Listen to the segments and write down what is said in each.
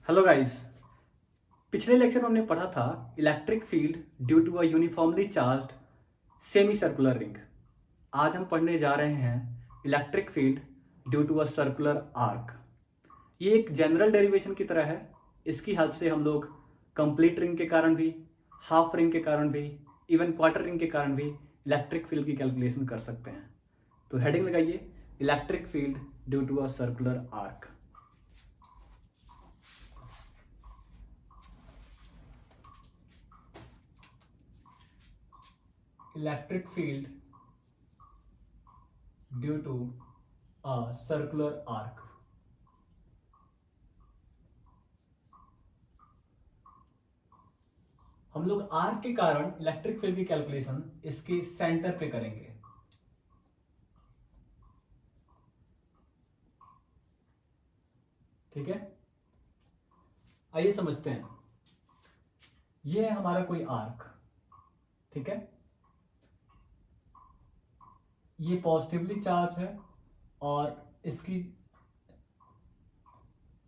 Hello guys. पिछले lecture में हमने पढ़ा था electric field due to a uniformly charged semi circular ring. आज हम पढ़ने जा रहे हैं electric field due to a circular arc. ये एक जनरल डेरिवेशन की तरह है। इसकी हेल्प से हम लोग कंप्लीट रिंग के कारण भी, हाफ रिंग के कारण भी, इवन क्वार्टर रिंग के कारण भी इलेक्ट्रिक फील्ड की कैलकुलेशन कर सकते हैं। तो हेडिंग लगाइए, electric field due to a circular arc. Electric field due to a circular arc. हम लोग आर्क के कारण इलेक्ट्रिक फील्ड की कैलकुलेशन इसके सेंटर पे करेंगे। ठीक है, आइए समझते हैं। ये है हमारा कोई आर्क। ठीक है, ये पॉजिटिवली चार्ज है और इसकी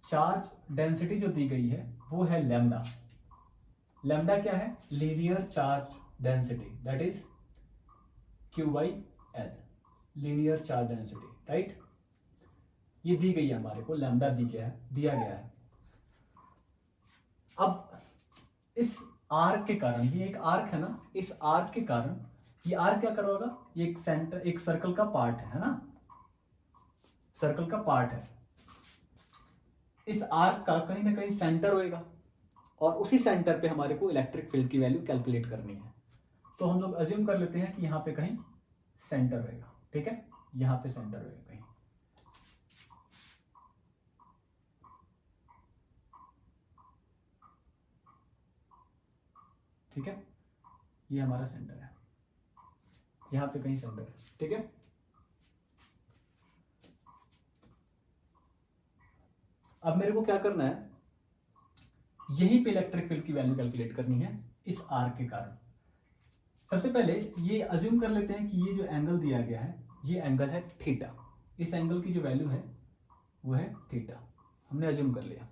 चार्ज डेंसिटी जो दी गई है वो है लैम्डा। लैम्डा क्या है? Linear charge density, that is Q by L, linear charge density. Right, ये दी गई है हमारे को, लैम्डा दिया गया है। अब इस आर्क के कारण, ये एक आर्क है ना, इस आर्क के कारण ये आर्क क्या कर रहा होगा? ये एक सेंटर, एक सर्कल का पार्ट है ना, सर्कल का पार्ट है। इस आर्क का कहीं ना कहीं सेंटर होएगा और उसी सेंटर पे हमारे को इलेक्ट्रिक फील्ड की वैल्यू कैलकुलेट करनी है। तो हम लोग अज्यूम कर लेते हैं कि यहां पे कहीं सेंटर होएगा। ठीक है, यहां पे सेंटर होएगा कहीं। ठीक है, ये हमारा सेंटर है, यहां पे कहीं सेंटर है। ठीक है, अब मेरे को क्या करना है? यहीं पे इलेक्ट्रिक फील्ड की वैल्यू कैलकुलेट करनी है इस आर्क के कारण। सबसे पहले ये अज्यूम कर लेते हैं कि ये जो एंगल दिया गया है ये एंगल है थीटा। इस एंगल की जो वैल्यू है वो है थीटा, हमने अज्यूम कर लिया।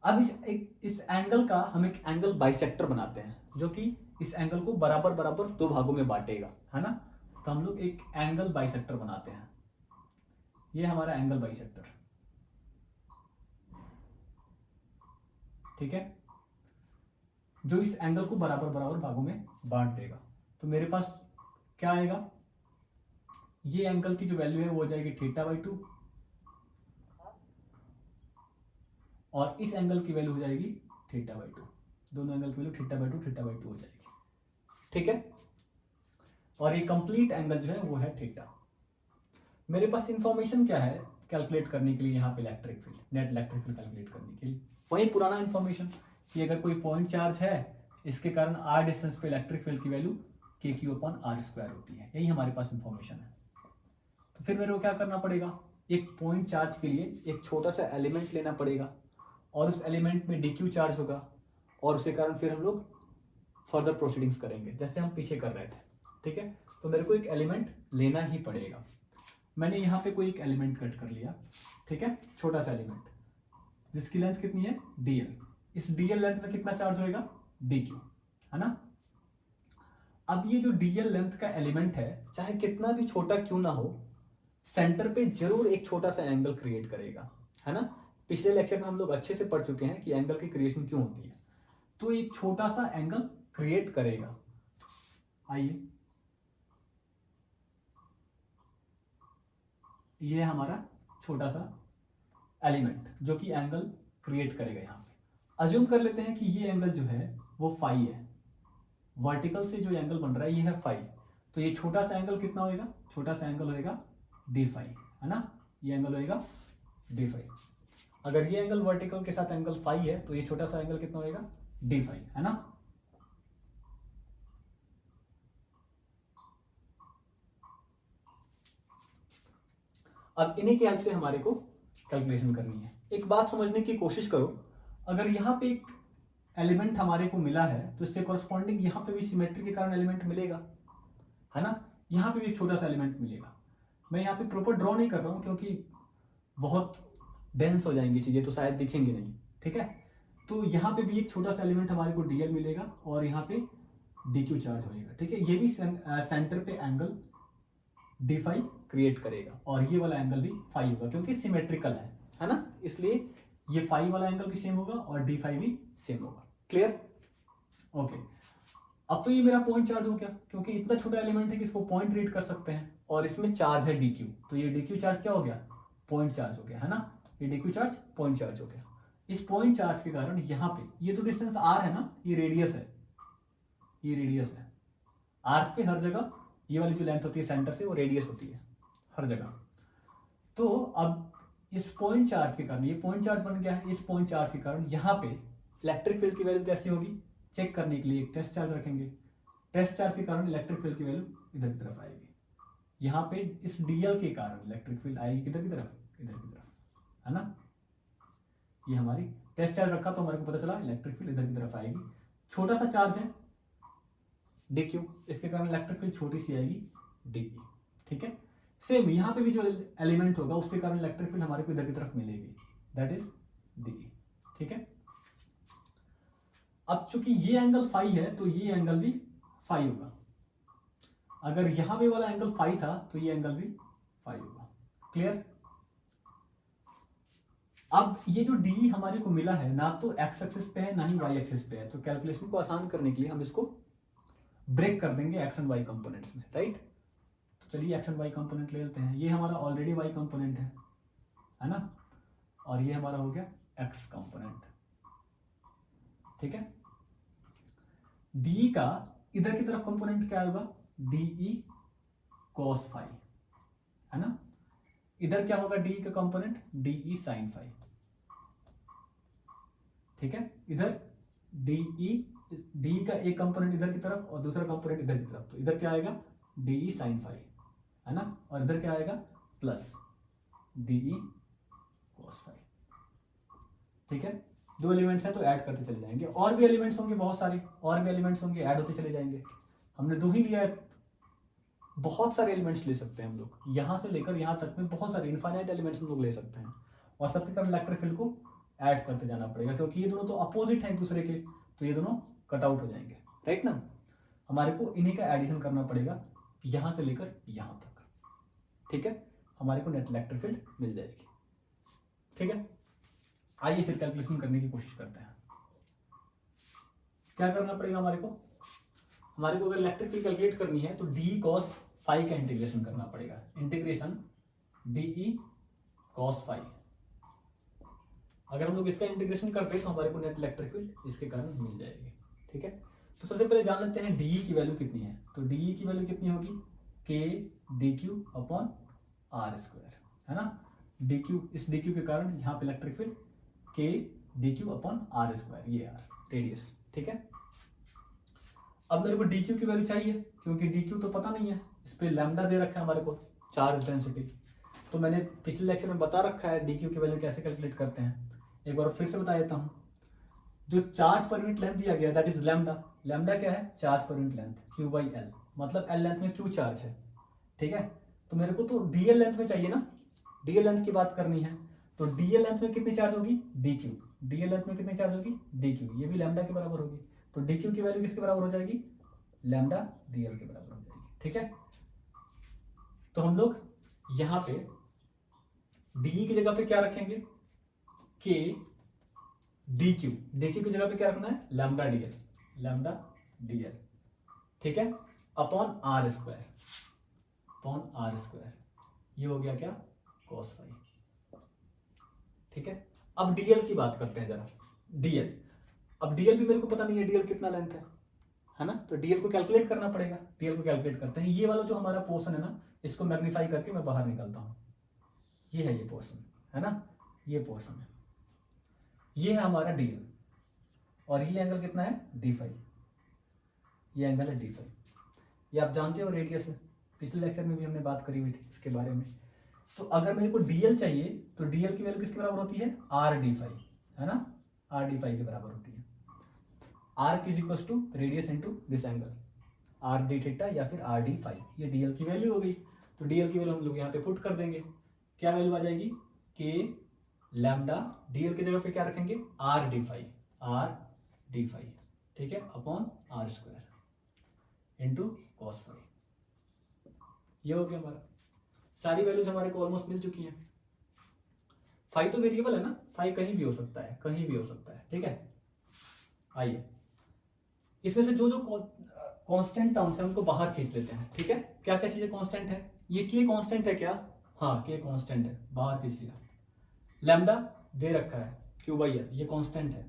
अब इस एंगल का हम एक एंगल बाइसेक्टर बनाते हैं जो कि इस एंगल को बराबर बराबर दो भागों में बांटेगा, है ना। तो हम लोग एक एंगल बाइसेक्टर बनाते हैं। ये हमारा एंगल बाइसेक्टर। ठीक है, जो इस एंगल को बराबर बराबर भागों में बांट देगा। तो मेरे पास क्या आएगा? ये एंगल की जो वैल्यू है वो हो जाएगी थीटा बाई 2 और इस एंगल की वैल्यू हो जाएगी थीटा बाई 2। दोनों एंगल की वैल्यू थीटा बाई 2 हो जाएगी। ठीक है, और ये कंप्लीट एंगल जो है वो है थीटा। मेरे पास इंफॉर्मेशन क्या है कैलकुलेट करने के लिए? यहाँ पे electric field, net electric field calculate करने के लिए वही पुराना इंफॉर्मेशन कि अगर कोई पॉइंट चार्ज है इसके कारण आर डिस्टेंस पे इलेक्ट्रिक फील्ड की वैल्यू के क्यू अपॉन आर स्क्वायर होती है। यही हमारे पास इंफॉर्मेशन है। तो फिर मेरे को क्या करना पड़ेगा? एक पॉइंट चार्ज के लिए एक छोटा सा एलिमेंट लेना पड़ेगा और उस एलिमेंट में डी क्यू चार्ज होगा और उसके कारण फिर हम लोग फर्दर प्रोसीडिंग्स करेंगे जैसे हम पीछे कर रहे थे। ठीक है, तो मेरे को एक एलिमेंट लेना ही पड़ेगा। मैंने यहाँ पे कोई एक एलिमेंट कट कर लिया। ठीक है, छोटा सा एलिमेंट जिसकी लेंथ कितनी है? dl। इस dl लेंथ में कितना चार्ज होएगा? dq, है ना। अब ये जो dl लेंथ का एलिमेंट है चाहे कितना भी छोटा क्यों ना हो, सेंटर पे जरूर एक छोटा सा एंगल क्रिएट करेगा, है ना। पिछले लेक्चर में हम लोग अच्छे से पढ़ चुके हैं कि एंगल की क्रिएशन क्यों होती है। तो एक छोटा सा एंगल क्रिएट करेगा। आइए, ये हमारा छोटा सा एलिमेंट जो कि एंगल क्रिएट करेगा। यहाँ पे अज्यूम कर लेते हैं कि ये एंगल जो है वो फाई है। वर्टिकल से जो एंगल बन रहा है ये है फाई। तो ये छोटा सा एंगल कितना होएगा? छोटा सा एंगल होएगा डी फाई, है ना। ये एंगल होएगा डी फाई। अगर ये एंगल वर्टिकल के साथ एंगल फाई है तो ये छोटा सा एंगल कितना होएगा? डी फाई, है ना। अब इन्हीं की हेल्प से हमारे को कैलकुलेशन करनी है। एक बात समझने की कोशिश करो, अगर यहाँ पे एक एलिमेंट हमारे को मिला है तो इससे कॉरस्पॉन्डिंग यहाँ पे भी सिमेट्री के कारण एलिमेंट मिलेगा, है ना। यहाँ पे भी एक छोटा सा एलिमेंट मिलेगा। मैं यहाँ पे प्रॉपर ड्रॉ नहीं कर रहा हूँ क्योंकि बहुत डेंस हो जाएंगी चीज़ें तो शायद दिखेंगे नहीं। ठीक है। तो यहाँ पे भी एक छोटा सा एलिमेंट हमारे को डीएल मिलेगा और यहाँ पे डीक्यू चार्ज होएगा, ठीक है। ये भी सेंटर पे एंगल डी फाई क्रिएट करेगा और ये वाला एंगल भी फाई होगा क्योंकि सिमेट्रिकल है ना, इसलिए ये फाई वाला एंगल भी सेम होगा और डी फाई भी सेम होगा। क्लियर? ओके। अब तो ये मेरा पॉइंट चार्ज हो गया क्योंकि इतना छोटा एलिमेंट है कि इसको पॉइंट रीड कर सकते हैं और इसमें चार्ज है डीक्यू, तो ये डीक्यू चार्ज क्या हो गया? पॉइंट चार्ज हो गया, है ना। ये डीक्यू चार्ज पॉइंट चार्ज हो गया। इस पॉइंट चार्ज के कारण यहाँ पे ये तो डिस्टेंस आर है ना, ये रेडियस है, ये रेडियस है। आर्क पे हर जगह ये वाली जो लेंथ होती है सेंटर से वो रेडियस होती है हर जगह। तो अब इस पॉइंट चार्ज के कारण ये पॉइंट चार्ज बन गया है। इस पॉइंट चार्ज के कारण यहाँ पे इलेक्ट्रिक फील्ड की वैल्यू कैसी होगी चेक करने के लिए एक टेस्ट चार्ज रखेंगे। टेस्ट चार्ज के कारण इलेक्ट्रिक फील्ड की वैल्यू इधर की तरफ आएगी। यहाँ पे इस डीएल के कारण इलेक्ट्रिक फील्ड आएगी किधर की तरफ? इधर की तरफ, है ना। ये हमारी टेस्ट चार्ज रखा तो हमारे को पता चला इलेक्ट्रिक फील्ड इधर की तरफ आएगी। छोटा सा चार्ज है डीक्यू, इसके कारण इलेक्ट्रिक फील्ड छोटी सी आएगी डीई, ठीक है। सेम यहाँ पे भी जो एलिमेंट होगा उसके कारण इलेक्ट्रिक फील्ड हमारे को इधर की तरफ मिलेगी, दैट इज डीई, ठीक है। अब चूंकि ये एंगल फाई है तो ये एंगल भी फाई होगा। अगर यहां पे वाला एंगल फाई था तो ये एंगल भी फाई होगा। क्लियर? अब ये जो डी हमारे को मिला है ना तो एक्स एक्सिस पे है ना ही वाई एक्सिस पे है, तो कैलकुलेशन को आसान करने के लिए हम इसको ब्रेक कर देंगे एक्स एंड वाई कंपोनेंट्स में, राइट। तो चलिए एक्स एंड वाई कंपोनेंट ले लेते हैं। ये हमारा ऑलरेडी वाई कंपोनेंट है ना, और ये हमारा हो गया एक्स कंपोनेंट, ठीक है। डी का इधर की तरफ कंपोनेंट क्या होगा? डीई कॉस फाई, है ना। इधर क्या होगा डी का कंपोनेंट? डीई साइन फाई, ठीक है। इधर डी का एक कंपोनेंट इधर की तरफ और दूसरा कंपोनेंट इधर की तरफ, तो इधर क्या आएगा? डीई साइन फाई, है ना, और इधर क्या आएगा? प्लस डीई कॉस फाई, ठीक है। दो एलिमेंट्स हैं तो ऐड करते चले जाएंगे, और भी एलिमेंट्स होंगे बहुत सारे, और भी एलिमेंट्स होंगे ऐड होते चले जाएंगे। हमने दो ही लिया है, बहुत सारे एलिमेंट्स ले सकते हैं हम लोग, यहां से लेकर यहां तक में बहुत सारे इनफाइनाइट एलिमेंट्स हम लोग ले सकते हैं और सबके कारण इलेक्ट्रिक फील्ड को ऐड करते जाना पड़ेगा क्योंकि ये दोनों तो अपोजिट हैं एक दूसरे के, तो ये दोनों कट आउट हो जाएंगे, राइट ना। हमारे को इन्हीं का एडिशन करना पड़ेगा यहां से लेकर यहां तक, ठीक है। हमारे को नेट इलेक्ट्रिक फील्ड मिल जाएगी, ठीक है। आइए फिर कैलकुलेशन करने की कोशिश करते हैं। क्या करना पड़ेगा हमारे को अगर इलेक्ट्रिक फील्ड कैलकुलेट करनी है तो डी कॉस फाई का इंटीग्रेशन करना पड़ेगा। इंटीग्रेशन डीई कॉस फाई, अगर हम लोग इसका इंटीग्रेशन करते हैं तो हमारे को नेट इलेक्ट्रिक फील्ड इसके कारण मिल जाएगी, ठीक है। तो सबसे पहले जान लेते हैं डीई की वैल्यू कितनी है। तो डीई की वैल्यू कितनी होगी? K d q upon r square, है ना। डी क्यू, इस डी क्यू के कारण यहाँ पे electric field k d q upon r square, ये आर रेडियस, ठीक है। अब मेरे को डी क्यू की वैल्यू चाहिए क्योंकि डी क्यू तो पता नहीं है, इस पर लैम्डा दे रखा है हमारे को चार्ज डेंसिटी, तो मैंने पिछले लेक्चर में बता रखा है डी क्यू की वैल्यू कैसे कैलकुलेट करते हैं। एक बार फिर से बता देता हूँ। जो चार्ज पर यूनिट लेंथ दिया गया दैट इज लैम्डा। लैम्डा क्या है? Charge per unit length, Q by L, मतलब एल लेंथ में क्यू चार्ज है, ठीक है। तो मेरे को तो डीएल लेंथ में चाहिए ना, डीएल लेंथ की बात करनी है, तो डीएल लेंथ में कितनी चार्ज होगी? D Q. डीएल लेंथ में कितनी चार्ज होगी? डी क्यू, ये भी लैम्डा के बराबर होगी, तो डी क्यू की वैल्यू किसके बराबर हो जाएगी? लैम्डा डीएल के बराबर हो जाएगी, ठीक है। तो हम लोग यहां पे डी की जगह पे क्या रखेंगे? के डी क्यू, डी क्यू की जगह पे क्या रखना है? लैम्डा डीएल, लैम्डा डीएल, ठीक है, upon r square, upon r square, ये हो गया क्या? कॉस फाई, ठीक है। अब डीएल की बात करते हैं जरा। डीएल, अब डीएल भी मेरे को पता नहीं है डीएल कितना लेंथ है ना, तो डीएल को कैलकुलेट करना पड़ेगा। डीएल को कैलकुलेट करते हैं। ये वाला जो हमारा पोर्शन है ना, इसको मैग्नीफाई करके मैं बाहर निकलता हूं। ये है ये पोर्शन, है ना, ये पोर्शन है, ये है हमारा डीएल, और ये एंगल कितना है? डी फाई, ये एंगल है डी फाई। ये आप जानते हो रेडियस है, पिछले लेक्चर में भी हमने बात करी हुई थी इसके बारे में। तो अगर मेरे को डीएल चाहिए तो डीएल की वैल्यू किसके बराबर होती है? आर डी फाई, है ना, आर डी फाई के बराबर होती है। R is equal to radius into this angle, r d theta या फिर आर डी फाई, ये डीएल की वैल्यू हो गई। तो डीएल की वैल्यू हम लोग यहाँ पे पुट कर देंगे, क्या वैल्यू आ जाएगी? के लैम्डा डीएल की जगह पे क्या रखेंगे, आर डी फाई, ठीक है, upon r square into cos phi. ये हो गया हमारा, सारी वैल्यूज हमारे को ऑलमोस्ट मिल चुकी हैं। फाई तो वेरिएबल है ना, फाई कहीं भी हो सकता है, कहीं भी हो सकता है, ठीक है। आइए इसमें से जो जो कांस्टेंट टर्म्स है उनको बाहर खींच लेते हैं, ठीक है। क्या क्या चीजें कांस्टेंट है, ये के कांस्टेंट है क्या, हाँ के कांस्टेंट है, बाहर खींच लिया। लैम्डा दे रखा है, क्यू बाई आर ये कांस्टेंट है,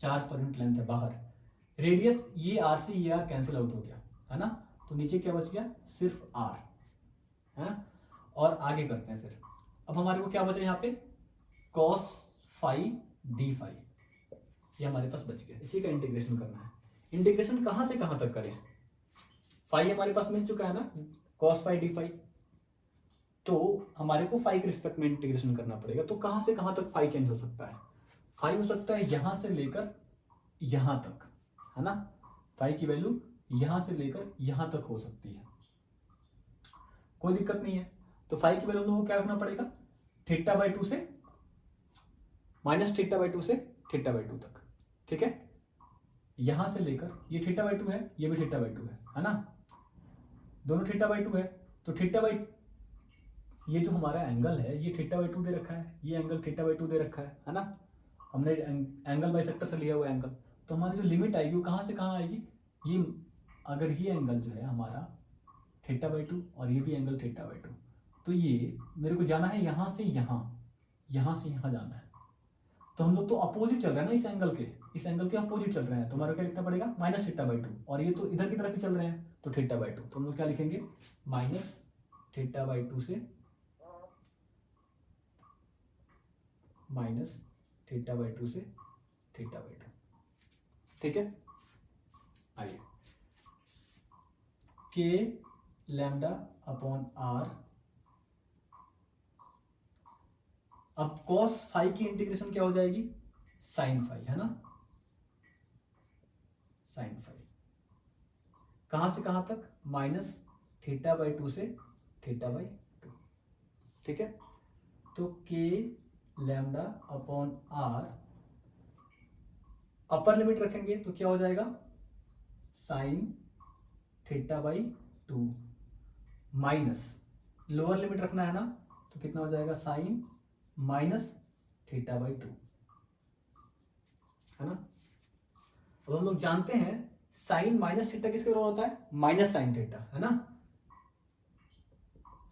चार्ज पर यूनिट लेंथ है बाहर। रेडियस ये आर से ये आर कैंसिल आउट हो गया है ना, तो नीचे क्या बच गया, सिर्फ आर है। और आगे करते हैं फिर, अब हमारे को क्या बचा यहाँ पे, कॉस फाई डी फाई, ये हमारे पास बच गया। इसी का इंटीग्रेशन करना है। इंटीग्रेशन कहां से कहां तक करें, फाई हमारे पास मिल चुका है ना, कॉस फाई डी फाई, तो हमारे को फाई के रिस्पेक्ट में इंटीग्रेशन करना पड़ेगा। तो कहां से कहां तक फाई चेंज हो सकता है, फाई हो सकता है यहां से लेकर यहां तक, है ना। फाई की वैल्यू यहां से लेकर यहां तक हो सकती है, कोई दिक्कत नहीं है। तो फाई की वैल्यू हम लोग को क्या रखना पड़ेगा, थीटा बाई 2 से माइनस थीटा बाई 2 से थीटा बाई 2 तक, ठीक है। यहां से लेकर ये थीटा बाई 2 है, ये भी थीटा बाई 2 है ना, दोनों थीटा बाई 2 है। तो थीटा बाई, ये जो हमारा एंगल है ये थीटा बाई 2 दे रखा है, ये एंगल थीटा बाई 2 दे रखा है ना। हमने एंगल बाइसेक्टर से लिया हुआ एंगल, तो हमारी जो लिमिट आएगी वो कहां से कहां आएगी, ये अगर ये एंगल जो है हमारा थीटा बाई 2 और ये भी एंगल थीटा बाई 2, तो ये मेरे को जाना है यहां से यहां, यहां से यहां जाना है। तो हम लोग तो अपोजिट चल रहे हैं ना, इस एंगल के अपोजिट चल रहे हैं, तो हमारा क्या लिखना पड़ेगा, माइनस थीटा बाई 2, और ये तो इधर की तरफ ही चल रहे हैं, तो थीटा बाई 2। तो हम लोग क्या लिखेंगे, माइनस थीटा बाई 2 से माइनस थीटा बाई 2 से थीटा बाई 2, ठीक है। आइए के लैम्डा अपॉन आर, अब कॉस फाई की इंटीग्रेशन क्या हो जाएगी, साइन फाई, है ना, साइन फाई, कहां से कहां तक, माइनस थीटा बाई 2 से थीटा बाई 2, ठीक है। तो k lambda upon r, upper limit रखेंगे तो क्या हो जाएगा, sine theta by 2, minus lower limit रखना है ना, तो कितना हो जाएगा, साइन माइनस थीटा बाई 2, है ना। अब हम लोग जानते हैं साइन माइनस थीटा किसके बराबर होता है, माइनस साइन थीटा, है ना।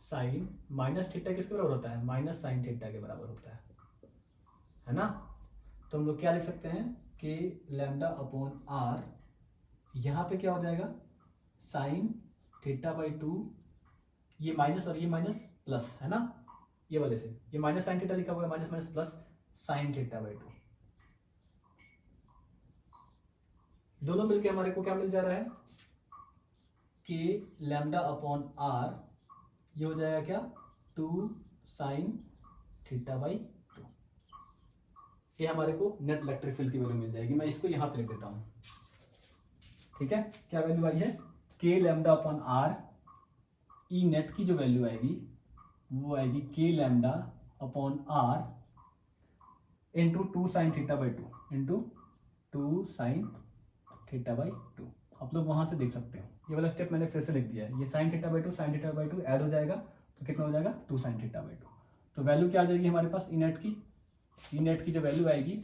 साइन माइनस थीटा किसके बराबर होता है, माइनस साइन थीटा के बराबर होता है ना। तो हम लोग क्या लिख सकते हैं, कि लैम्डा अपॉन आर, यहां पे क्या हो जाएगा, साइन थीटा बाई 2, ये माइनस और ये माइनस प्लस, है ना, ये वाले से ये माइनस साइन थीटा लिखा हुआ है, minus minus plus sign theta by 2, दोनों मिलके हमारे को क्या मिल जा रहा है, कि लैम्डा अपॉन आर, ये हो जाएगा क्या, 2 साइन थीटा बाई 2, ये हमारे को नेट इलेक्ट्रिक फील्ड की वैल्यू मिल जाएगी। मैं इसको यहां पे लिख देता हूं, ठीक है। क्या वैल्यू आई है, k lambda upon r, e net की जो वैल्यू आएगी वो आएगी k lambda upon r into 2 sine theta by 2 into 2 sine theta by 2। आप लोग वहां से देख सकते हो, ये वाला स्टेप मैंने फिर से लिख दिया है, ये sign theta by 2 sine theta by 2 add हो जाएगा, तो कितना हो जाएगा, 2 साइन थीटा बाई 2। तो वैल्यू क्या आ जाएगी हमारे पास, ई नेट की जो वैल्यू आएगी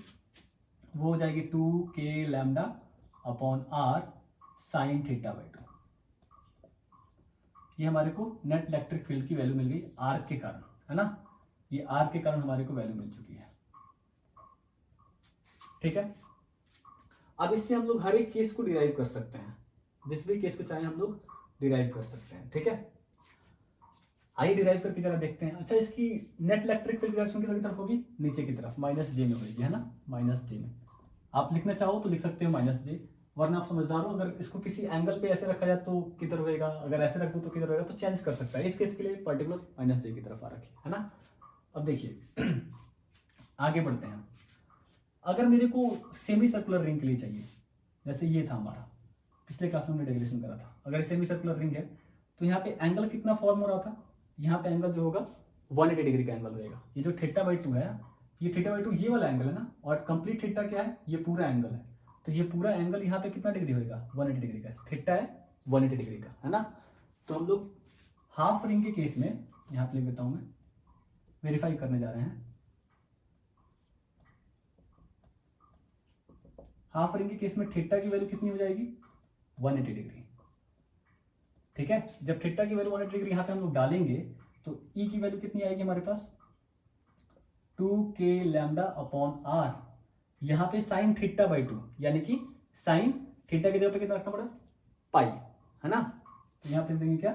वो हो जाएगी 2 k lambda upon r sine theta by 2। ये हमारे को नेट इलेक्ट्रिक फील्ड की वैल्यू मिल गई आर के कारण, है ना, ये आर के कारण हमारे को वैल्यू मिल चुकी है, ठीक है। अब इससे हम लोग हर एक केस को डिराइव कर सकते हैं, जिस भी केस को चाहे हम लोग डिराइव कर सकते हैं, ठीक है। आइए डिराइव करके जरा देखते हैं। अच्छा, इसकी नेट इलेक्ट्रिक फील्ड डायरेक्शन किधर की तरफ होगी, नीचे की तरफ, माइनस जे में होगी, है ना, माइनस जे में। आप लिखना चाहो तो लिख सकते हो माइनस जे, वरना आप समझदार हो, अगर इसको किसी एंगल पे ऐसे रखा जाए तो किधर होएगा, अगर ऐसे रख दो तो किधर होएगा, तो चेंज कर सकता है। इस केस के लिए पर्टिकुलर माइनस जे की तरफ आ रखी है ना। अब देखिए आगे बढ़ते हैं। अगर मेरे को सेमी सर्कुलर रिंग के लिए चाहिए, जैसे ये था हमारा, पिछले क्लास में हमने डेरिवेशन करा था, अगर सेमी सर्कुलर रिंग है तो यहाँ पे एंगल कितना फॉर्म हो रहा था, यहाँ पे एंगल जो होगा 180 डिग्री का एंगल होगा। ये जो थीटा बाई 2 है ये थीटा बाई टू ये वाला एंगल है ना, और कंप्लीट थीटा क्या है, ये पूरा एंगल है। तो ये पूरा एंगल यहाँ पे कितना डिग्री होगा, 180 डिग्री का। थीटा है 180 डिग्री का, है ना। तो हम लोग हाफ रिंग के केस में यहाँ पे लिख देता हूँ मैं, वेरीफाई करने जा रहे हैं। हाफ रिंग के केस में थीटा की वैल्यू कितनी हो जाएगी, 180 डिग्री। ठीक है, जब थीटा की वैल्यू 180 डिग्री यहाँ पे हम लोग डालेंगे तो ई की वैल्यू कितनी आएगी हमारे पास, 2k लैम्डा अपॉन आर। यहाँ पे साइन थीटा बाई 2, यानी कि साइन थीटा की जगह पे कितना रखना पड़ा, पाई, है ना। तो यहाँ पे देंगे क्या,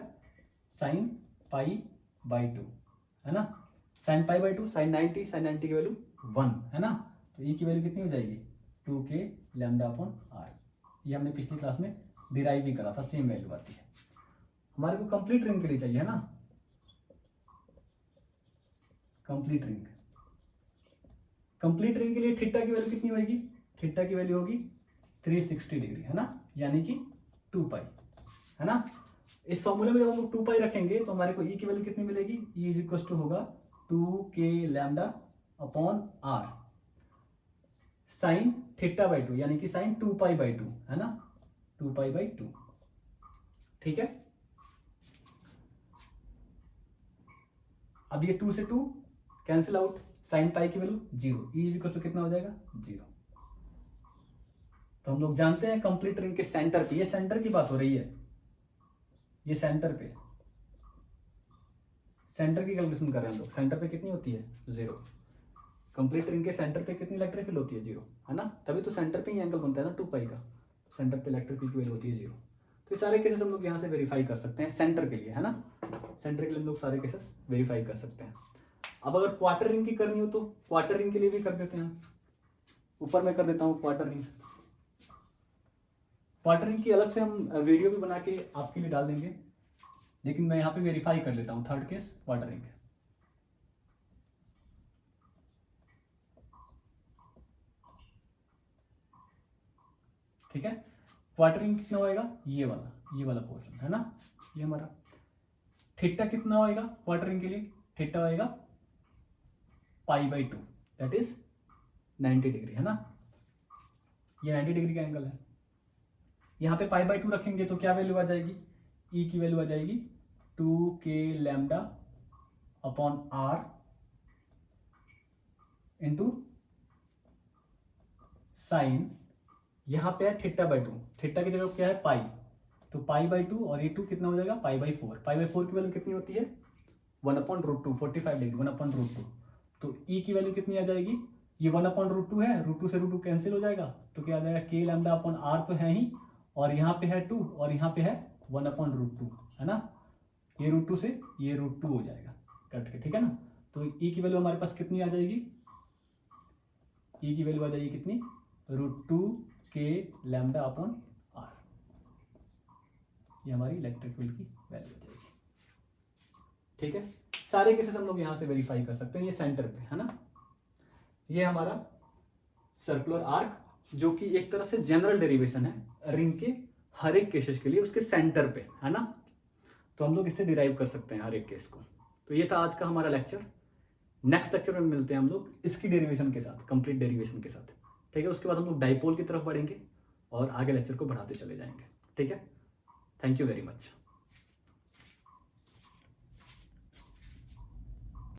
साइन पाई बाई 2, है ना। Sine pi by 2, sine 90, sine 90 की वैल्यू 1, है ना। तो ई की वैल्यू कितनी हो जाएगी, 2k लैम्डा अपॉन आर। ये हमने पिछली क्लास में डिराइव भी करा था, सेम वैल्यू आती है। हमारे को कंप्लीट रिंग के लिए चाहिए, है ना, कंप्लीट रिंग। कंप्लीट रिंग के लिए थीटा की वैल्यू कितनी होगी, थीटा की वैल्यू होगी 360 डिग्री, है ना, यानी कि 2 पाई, है ना। इस फॉर्मूले में जब हम लोग 2 पाई रखेंगे तो हमारे को ई की वैल्यू कितनी मिलेगी, ई इज इक्वल टू होगा 2k lambda upon r sine theta by 2, यानी कि साइन 2 पाई बाई 2, है ना, 2 पाई बाई 2। ठीक है, अब ये 2 से 2 कैंसिल आउट, साइन पाई की value 0, e is equal to कितना हो जाएगा, 0। तो हम लोग जानते हैं कंप्लीट रिंग के सेंटर पे, ये सेंटर की बात हो रही है, ये सेंटर पे, सेंटर की कैलकुलेशन कर रहे हैं हम लोग। सेंटर पे कितनी होती है, 0। कंप्लीट रिंग के सेंटर पे कितनी इलेक्ट्रिक फील्ड होती है, 0, है ना। तभी तो सेंटर पे ही एंगल बनता है ना 2 पाई का, तो सेंटर पे इलेक्ट्रिक फील्ड की वैल्यू होती है 0। तो ये सारे केसेस हम लोग यहाँ से वेरीफाई कर सकते हैं सेंटर के लिए, है ना। सेंटर के लिए हम लोग सारे केसेस वेरीफाई कर सकते हैं। अब अगर क्वार्टर रिंग की करनी हो तो क्वार्टर रिंग के लिए भी कर देते हैं। ऊपर मैं कर देता हूँ क्वार्टर रिंग। क्वार्टर रिंग की अलग से हम वीडियो भी बना के आपके लिए डाल देंगे, लेकिन मैं यहाँ पे वेरीफाई कर लेता हूँ थर्ड केस क्वार्टर रिंग। ठीक है, क्वार्टर रिंग कितना होएगा, ये वाला पोर्शन, है ना, ये हमारा। थीटा कितना होएगा क्वार्टर रिंग के लिए, थीटा होएगा पाई बाई 2, दैट इज 90 डिग्री, है ना। ये 90 डिग्री का एंगल है। यहाँ पे पाई बाई 2 रखेंगे तो क्या वैल्यू आ जाएगी, ई की वैल्यू आ जाएगी 2k lambda upon r into sine, यहाँ पे है थीटा बाई 2, थीटा की जगह क्या है पाई, तो पाई बाई 2 और ये 2 कितना हो जाएगा, पाई बाई 4। पाई बाई 4 की वैल्यू कितनी होती है, 1/√2, 45 डिग्री, 1/√2। तो ई की वैल्यू कितनी आ जाएगी, ये 1/√2 है, √2 से √2 कैंसिल हो जाएगा, तो क्या आ जाएगा, k लैम्डा अपॉन आर तो है ही, और यहाँ पे है 2 और यहाँ पे है 1/√2, है ना। ये √2 से ये √2 हो जाएगा कट के, ठीक है ना। तो ई की वैल्यू हमारे पास कितनी आ जाएगी, ई की वैल्यू आ जाएगी कितनी, √2k लैम्डा अपॉन आर। ये हमारी इलेक्ट्रिक फील्ड की वैल्यू हो जाएगी। ठीक है, सारे केसेस हम लोग यहाँ से वेरीफाई कर सकते हैं। ये सेंटर पे, है ना, ये हमारा सर्कुलर आर्क, जो कि एक तरह से जनरल डेरिवेशन है रिंग के हर एक केसेस के लिए, उसके सेंटर पे, है ना। तो हम लोग इससे डिराइव कर सकते हैं हर एक केस को। तो ये था आज का हमारा लेक्चर। नेक्स्ट लेक्चर में मिलते हैं हम लोग इसकी डेरिवेशन के साथ, कंप्लीट डेरिवेशन के साथ। ठीक है, उसके बाद हम लोग डाइपोल की तरफ बढ़ेंगे और आगे लेक्चर को बढ़ाते चले जाएंगे। ठीक है, थैंक यू वेरी मच।